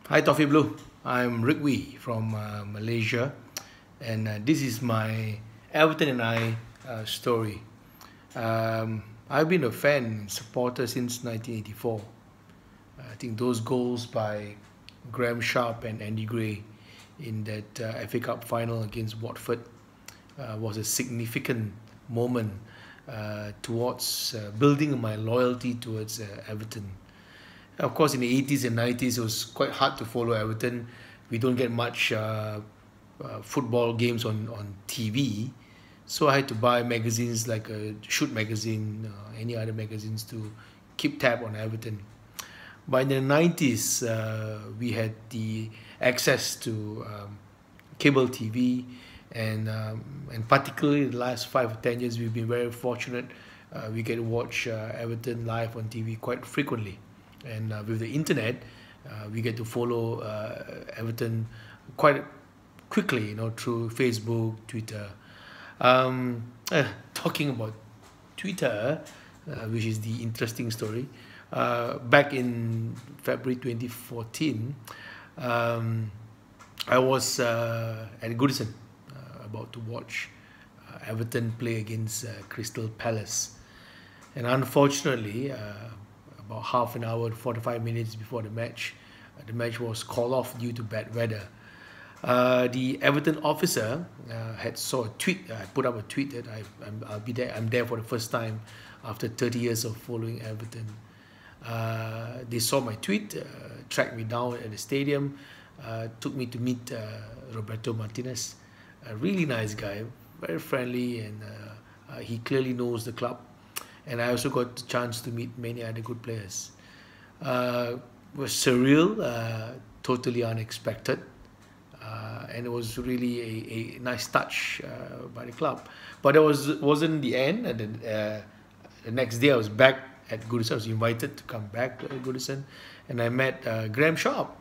Hi Toffee Blue, I'm Ric Wee from Malaysia, and this is my Everton and I story. I've been a fan and supporter since 1984. I think those goals by Graham Sharp and Andy Gray in that FA Cup final against Watford was a significant moment towards building my loyalty towards Everton. Of course, in the 80s and 90s, it was quite hard to follow Everton. We don't get much football games on TV. So I had to buy magazines like a Shoot magazine, any other magazines to keep tab on Everton. But in the 90s, we had the access to cable TV, and particularly the last 5 or 10 years, we've been very fortunate. We get to watch Everton live on TV quite frequently, and with the internet, we get to follow Everton quite quickly, through Facebook, Twitter. Talking about Twitter, which is the interesting story. Back in February 2014, I was at Goodison about to watch Everton play against Crystal Palace. And unfortunately, about half an hour, 45 minutes before the match was called off due to bad weather. The Everton officer had saw a tweet. I put up a tweet that I'll be there. I'm there for the first time after 30 years of following Everton. They saw my tweet, tracked me down at the stadium, took me to meet Roberto Martinez, a really nice guy, very friendly, and he clearly knows the club. And I also got the chance to meet many other good players. It was surreal, totally unexpected. And it was really a nice touch by the club. But it wasn't the end. And the next day I was back at Goodison. I was invited to come back to Goodison, and I met Graham Sharp,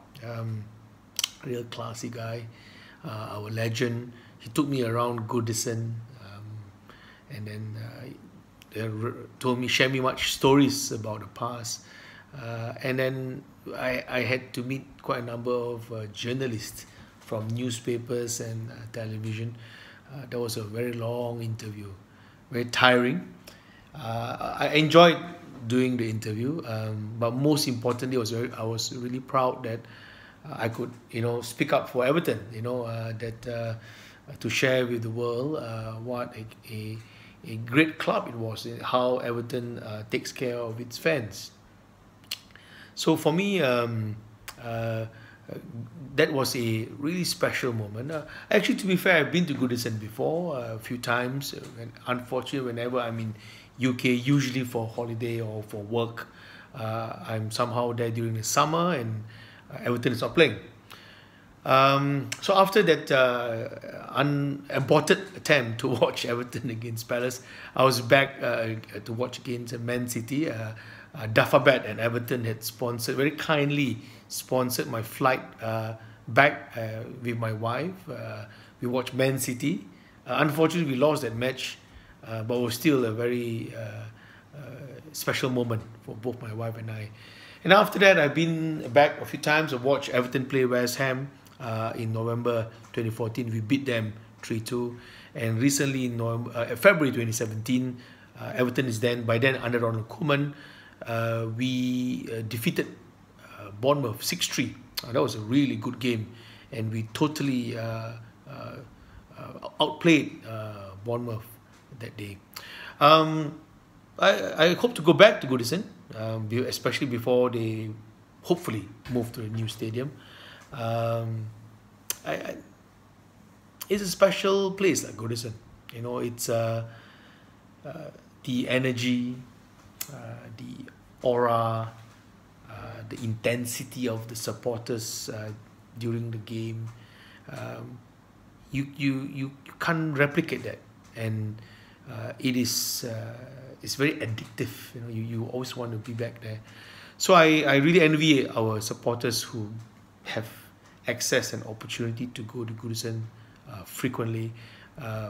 real classy guy, our legend. He took me around Goodison, and then shared me much stories about the past. And then I had to meet quite a number of journalists from newspapers and television. That was a very long interview, very tiring. I enjoyed doing the interview, but most importantly, I was really proud that I could, speak up for Everton. To share with the world what a great club it was, how Everton takes care of its fans. So for me, that was a really special moment. Actually, to be fair, I've been to Goodison before a few times. And unfortunately, whenever I'm in UK, usually for holiday or for work, I'm somehow there during the summer, and Everton is not playing. So after that aborted attempt to watch Everton against Palace, I was back to watch against Man City. Dufferbat and Everton had very kindly sponsored my flight back with my wife. We watched Man City. Unfortunately, we lost that match, but it was still a very special moment for both my wife and I. And after that, I've been back a few times. I watched Everton play West Ham in November 2014. We beat them 3-2. And recently in February 2017, Everton is by then under Ronald Koeman. We defeated Bournemouth 6-3. That was a really good game, and we totally outplayed Bournemouth that day. I hope to go back to Goodison, especially before they hopefully move to a new stadium. It's a special place, like Goodison. It's the energy, the aura, the intensity of the supporters during the game. You can't replicate that, and it's very addictive. You always want to be back there. So I really envy our supporters who have access and opportunity to go to Goodison frequently.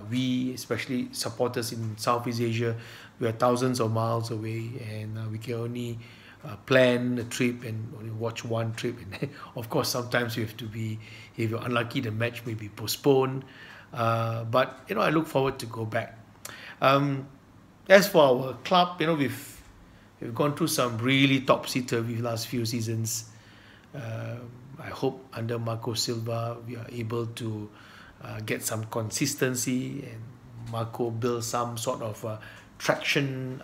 We, especially supporters in Southeast Asia, we are thousands of miles away, and we can only plan a trip and only watch one trip. And of course, sometimes you have to be, if you're unlucky, the match may be postponed. But I look forward to go back. As for our club, we've gone through some really topsy-turvy last few seasons. I hope under Marco Silva we are able to get some consistency, and Marco build some sort of traction,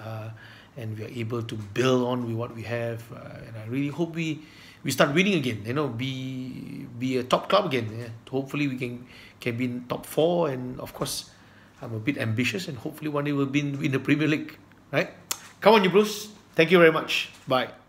and we are able to build on with what we have. And I really hope we start winning again. Be a top club again. Yeah. Hopefully we can be in top 4, and of course I'm a bit ambitious, and hopefully one day we'll be in the Premier League. Right? Come on, you Blues. Thank you very much. Bye.